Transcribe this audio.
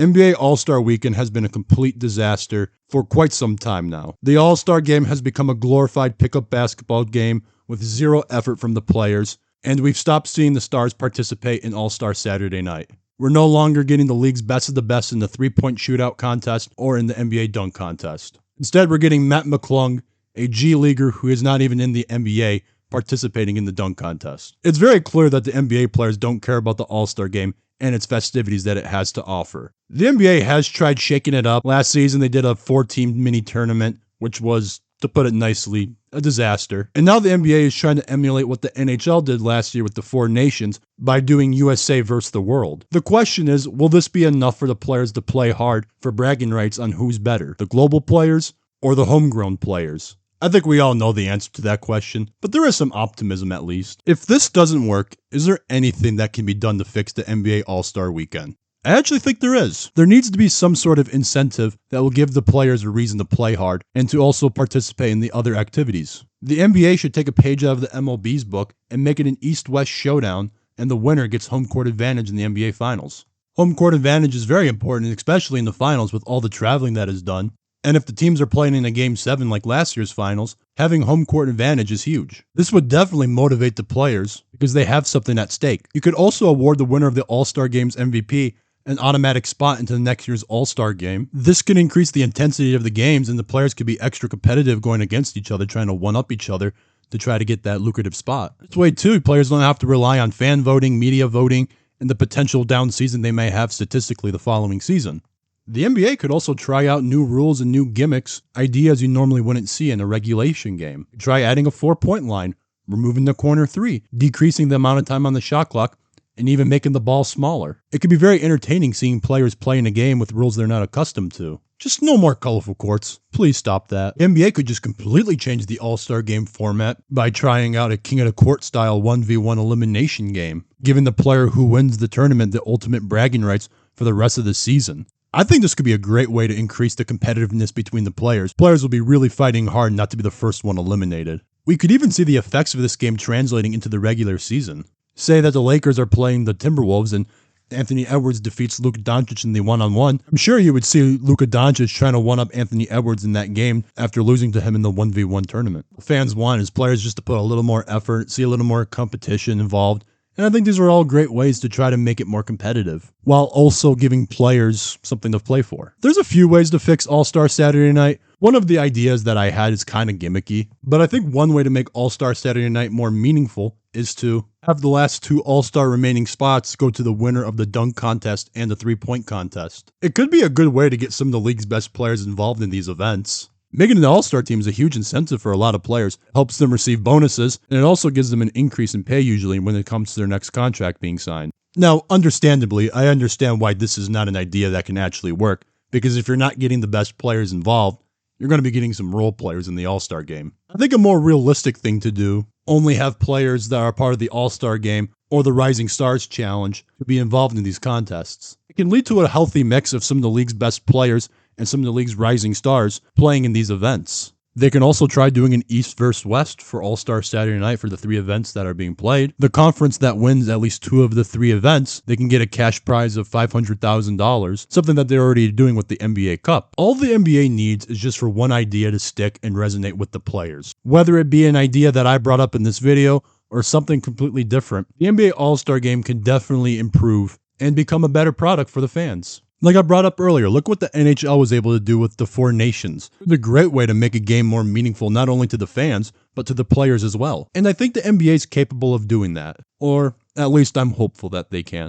NBA All-Star Weekend has been a complete disaster for quite some time now. The All-Star Game has become a glorified pickup basketball game with zero effort from the players, and we've stopped seeing the stars participate in All-Star Saturday Night. We're no longer getting the league's best of the best in the three-point shootout contest or in the NBA dunk contest. Instead, we're getting Matt McClung, a G-leaguer who is not even in the NBA, participating in the dunk contest. It's very clear that the NBA players don't care about the All-Star Game and its festivities that it has to offer. The NBA has tried shaking it up. Last season, they did a 4-team mini tournament, which was, to put it nicely, a disaster. And now the NBA is trying to emulate what the NHL did last year with the Four Nations by doing USA versus the world. The question is, will this be enough for the players to play hard for bragging rights on who's better, the global players or the homegrown players? I think we all know the answer to that question, but there is some optimism at least. If this doesn't work, is there anything that can be done to fix the NBA All-Star Weekend? I actually think there is. There needs to be some sort of incentive that will give the players a reason to play hard and to also participate in the other activities. The NBA should take a page out of the MLB's book and make it an East-West showdown, and the winner gets home court advantage in the NBA Finals. Home court advantage is very important, especially in the finals with all the traveling that is done. And if the teams are playing in a Game 7 like last year's finals, having home court advantage is huge. This would definitely motivate the players because they have something at stake. You could also award the winner of the All-Star Game's MVP an automatic spot into the next year's All-Star Game. This can increase the intensity of the games and the players could be extra competitive going against each other, trying to one-up each other to try to get that lucrative spot. This way too, players don't have to rely on fan voting, media voting, and the potential down season they may have statistically the following season. The NBA could also try out new rules and new gimmicks, ideas you normally wouldn't see in a regulation game. Try adding a 4-point line, removing the corner 3, decreasing the amount of time on the shot clock, and even making the ball smaller. It could be very entertaining seeing players play in a game with rules they're not accustomed to. Just no more colorful courts. Please stop that. The NBA could just completely change the All-Star Game format by trying out a King of the Court style 1v1 elimination game, giving the player who wins the tournament the ultimate bragging rights for the rest of the season. I think this could be a great way to increase the competitiveness between the players. Players will be really fighting hard not to be the first one eliminated. We could even see the effects of this game translating into the regular season. Say that the Lakers are playing the Timberwolves and Anthony Edwards defeats Luka Doncic in the one-on-one. I'm sure you would see Luka Doncic trying to one-up Anthony Edwards in that game after losing to him in the 1v1 tournament. What fans want is players just to put a little more effort, see a little more competition involved. And I think these are all great ways to try to make it more competitive, while also giving players something to play for. There's a few ways to fix All-Star Saturday Night. One of the ideas that I had is kind of gimmicky, but I think one way to make All-Star Saturday Night more meaningful is to have the last 2 All-Star remaining spots go to the winner of the dunk contest and the 3-point contest. It could be a good way to get some of the league's best players involved in these events. Making an All-Star team is a huge incentive for a lot of players, helps them receive bonuses, and it also gives them an increase in pay usually when it comes to their next contract being signed. Now, understandably, I understand why this is not an idea that can actually work, because if you're not getting the best players involved, you're going to be getting some role players in the All-Star Game. I think a more realistic thing to do, only have players that are part of the All-Star Game or the Rising Stars Challenge to be involved in these contests. It can lead to a healthy mix of some of the league's best players and some of the league's rising stars playing in these events. They can also try doing an East versus West for All-Star Saturday Night for the 3 events that are being played. The conference that wins at least 2 of the 3 events, they can get a cash prize of $500,000, something that they're already doing with the NBA Cup. All the NBA needs is just for one idea to stick and resonate with the players. Whether it be an idea that I brought up in this video or something completely different, the NBA All-Star Game can definitely improve and become a better product for the fans. Like I brought up earlier, look what the NHL was able to do with the Four Nations. It's a great way to make a game more meaningful not only to the fans, but to the players as well. And I think the NBA is capable of doing that. Or at least I'm hopeful that they can.